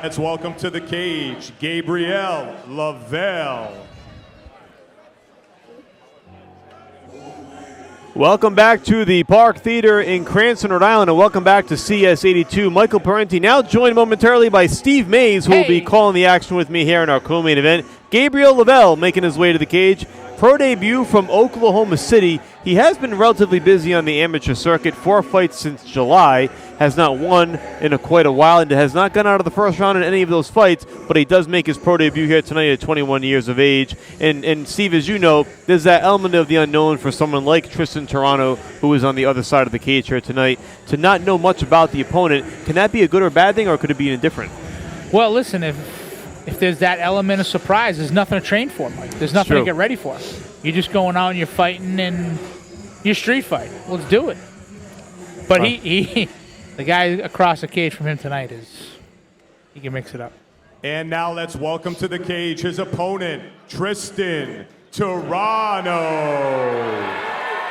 let's welcome to the cage, Gabriel Lovell. Welcome back to the Park Theater in Cranston, Rhode Island, and welcome back to CES 82. Michael Parenti now joined momentarily by Steve Mays, who will be calling the action with me here in our co-main event. Gabriel Lovell making his way to the cage. Pro debut from Oklahoma City. He has been relatively busy on the amateur circuit. 4 fights since July. Has not won in quite a while and has not gone out of the first round in any of those fights, but he does make his pro debut here tonight at 21 years of age. And Steve, as you know, there's that element of the unknown for someone like Tristian Turano, who is on the other side of the cage here tonight. To not know much about the opponent, can that be a good or bad thing, or could it be indifferent? Well, listen, if there's that element of surprise, there's nothing to train for, Mike. There's nothing to get ready for. You're just going out and you're fighting and you street fight. Let's do it. But the guy across the cage from him tonight he can mix it up. And now let's welcome to the cage his opponent, Tristian Turano.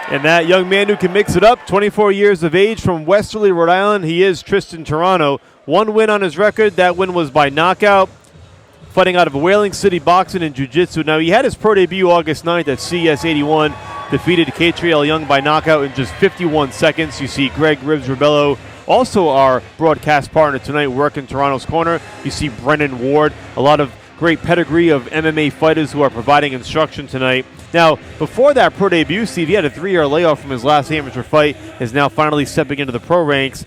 And that young man who can mix it up, 24 years of age from Westerly, Rhode Island. He is Tristian Turano. 1 win on his record. That win was by knockout. Fighting out of Whaling City Boxing and Jiu-Jitsu. Now, he had his pro debut August 9th at CES 81. Defeated Catriel Young by knockout in just 51 seconds. You see Greg Ribs Rebello, also our broadcast partner tonight, working Toronto's corner. You see Brennan Ward, a lot of great pedigree of MMA fighters who are providing instruction tonight. Now, before that pro debut, Steve, he had a 3-year layoff from his last amateur fight, is now finally stepping into the pro ranks.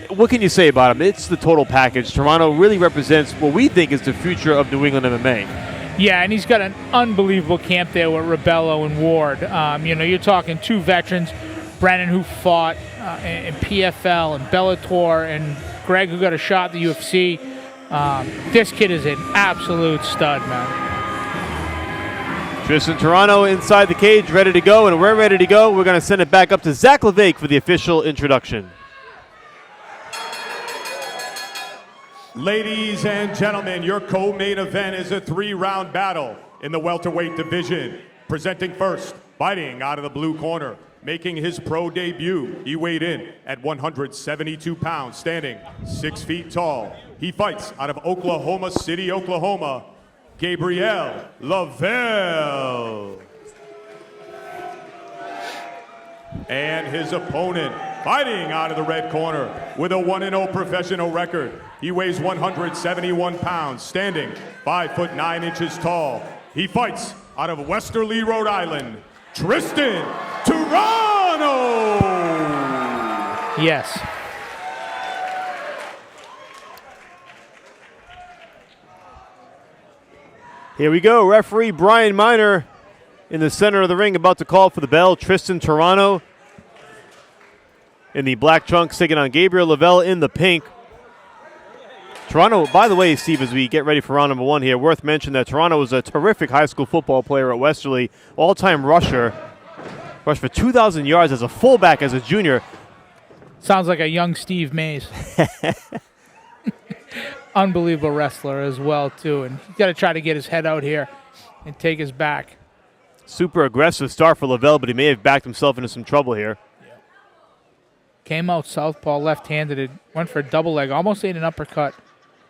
What can you say about him? It's the total package. Turano really represents what we think is the future of New England MMA. Yeah, and he's got an unbelievable camp there with Rebello and Ward. You're talking 2 veterans, Brennan, who fought in PFL and Bellator, and Greg, who got a shot at the UFC. This kid is an absolute stud, man. Tristian Turano inside the cage, ready to go, and we're ready to go. We're going to send it back up to Zach Levake for the official introduction. Ladies and gentlemen, your co-main event is a 3-round battle in the welterweight division. Presenting first, fighting out of the blue corner, making his pro debut. He weighed in at 172 pounds, standing 6 feet tall. He fights out of Oklahoma City, Oklahoma, Gabriel Lovell. And his opponent, fighting out of the red corner with a 1-0 professional record. He weighs 171 pounds, standing 5'9" tall. He fights out of Westerly, Rhode Island, Tristian Turano. Yes. Here we go. Referee Brian Miner in the center of the ring, about to call for the bell. Tristian Turano in the black trunks, taking on Gabriel Lovell in the pink. Turano, by the way, Steve, as we get ready for round number 1 here, worth mentioning that Turano was a terrific high school football player at Westerly, all-time rusher. Rushed for 2,000 yards as a fullback as a junior. Sounds like a young Steve Mays. Unbelievable wrestler as well, too. And he's got to try to get his head out here and take his back. Super aggressive start for Lovell, but he may have backed himself into some trouble here. Yeah. Came out southpaw, left-handed, went for a double leg, almost ate an uppercut.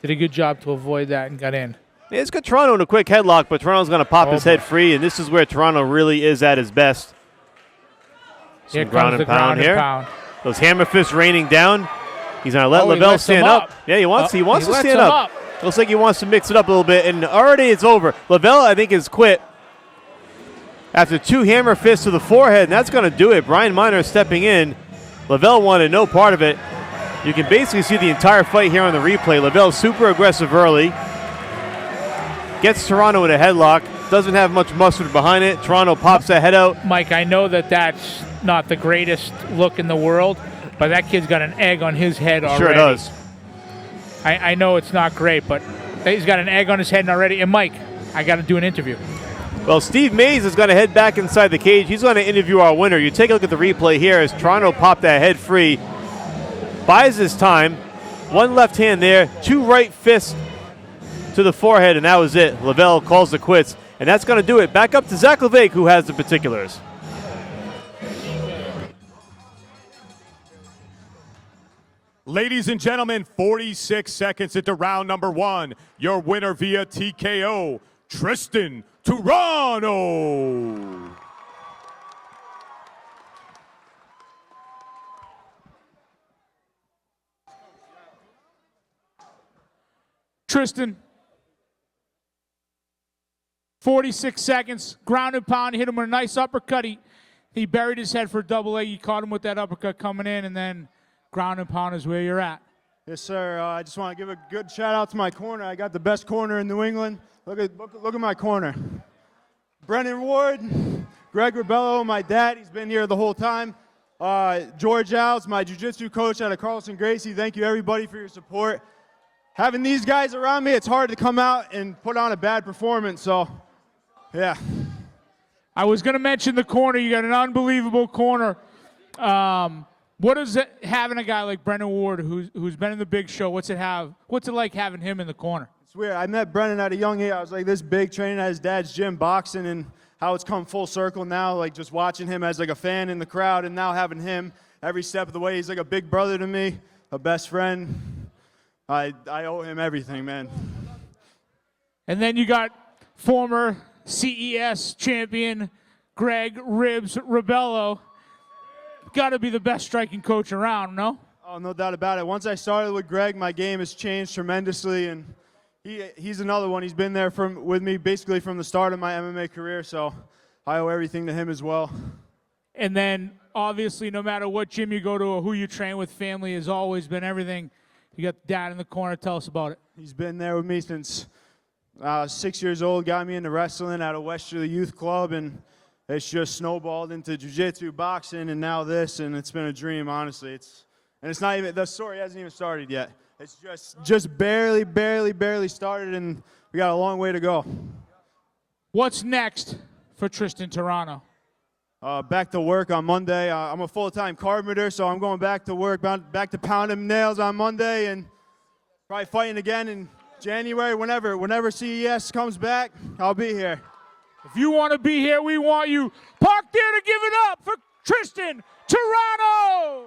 Did a good job to avoid that and got in. Yeah, it's got Turano in a quick headlock, but Turano's going to pop his head free, and this is where Turano really is at his best. Here comes the ground and pound. Those hammer fists raining down. He's going to let Lovell stand up. Yeah, he wants to stand up. Looks like he wants to mix it up a little bit, and already it's over. Lovell, I think, has quit after 2 hammer fists to the forehead, and that's going to do it. Brian Miner stepping in. Lovell wanted no part of it. You can basically see the entire fight here on the replay. Lovell super aggressive early. Gets Turano in a headlock. Doesn't have much mustard behind it. Turano pops that head out. Mike, I know that that's not the greatest look in the world, but that kid's got an egg on his head already. Sure does. I know it's not great, but he's got an egg on his head already. And, Mike, I got to do an interview. Well, Steve Mays is going to head back inside the cage. He's going to interview our winner. You take a look at the replay here as Turano popped that head free. Buys his time. 1 left hand there. 2 right fists to the forehead, and that was it. Lovell calls the quits. And that's going to do it. Back up to Zach Levake, who has the particulars. Ladies and gentlemen, 46 seconds into round number 1. Your winner via TKO, Tristian Turano. Tristian, 46 seconds, ground and pound, hit him with a nice uppercut. He buried his head for a double leg. You caught him with that uppercut coming in, and then ground and pound is where you're at. Yes, sir. I just want to give a good shout out to my corner. I got the best corner in New England. Look at my corner. Brennan Ward, Greg Rebello, my dad. He's been here the whole time. George Alves, my jiu-jitsu coach out of Carlson Gracie. Thank you, everybody, for your support. Having these guys around me, it's hard to come out and put on a bad performance. So, yeah. I was going to mention the corner. You got an unbelievable corner. What is it having a guy like Brennan Ward who's been in the big show? What's it like having him in the corner? It's weird. I met Brennan at a young age. I was like this big, training at his dad's gym, boxing, and how it's come full circle now, like just watching him as like a fan in the crowd, and now having him every step of the way. He's like a big brother to me, a best friend. I owe him everything, man. And then you got former CES champion Greg Ribs Rebello. Got to be the best striking coach around, no? Oh, no doubt about it. Once I started with Greg, my game has changed tremendously, and he's another one. He's been there with me basically from the start of my MMA career, so I owe everything to him as well. And then, obviously, no matter what gym you go to or who you train with, family has always been everything. You got Dad in the corner. Tell us about it. He's been there with me since I was 6 years old, got me into wrestling at a Westerly Youth Club, and it's just snowballed into jiu-jitsu, boxing, and now this, and it's been a dream, honestly. It's not even, the story hasn't even started yet. It's just barely started, and we got a long way to go. What's next for Tristian Turano? Back to work on Monday. I'm a full-time carpenter, so I'm going back to work, back to pounding nails on Monday, and probably fighting again in January. Whenever CES comes back, I'll be here. If you want to be here, we want you. Park there to give it up for Tristian Turano!